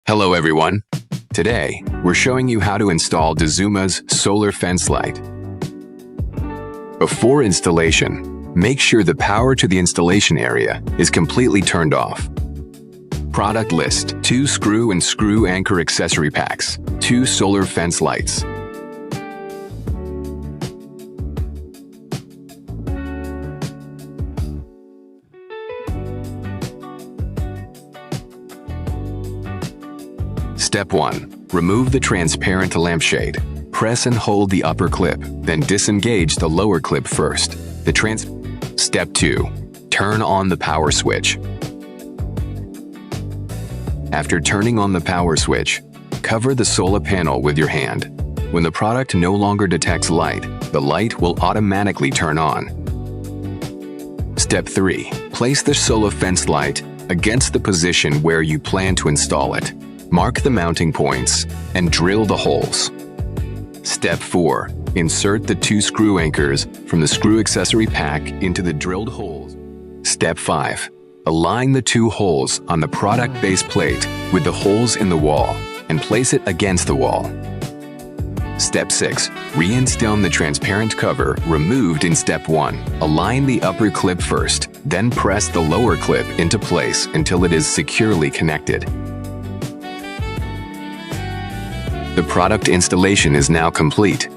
Hello everyone. Today, we're showing you how to install Dazuma's solar fence light. Before installation, make sure the power to the installation area is completely turned off. Product list: 2 screw and screw anchor accessory packs, 2 solar fence lights. Step 1. Remove the transparent lampshade. Press and hold the upper clip, then disengage the lower clip first. Step 2. Turn on the power switch. After turning on the power switch, cover the solar panel with your hand. When the product no longer detects light, the light will automatically turn on. Step 3. Place the solar fence light against the position where you plan to install it. Mark the mounting points and drill the holes. Step 4. Insert the 2 screw anchors from the screw accessory pack into the drilled holes. Step 5. Align the 2 holes on the product base plate with the holes in the wall and place it against the wall. Step 6. Reinstall the transparent cover removed in Step 1. Align the upper clip first, then press the lower clip into place until it is securely connected. The product installation is now complete.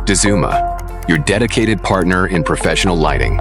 Dazuma, your dedicated partner in professional lighting.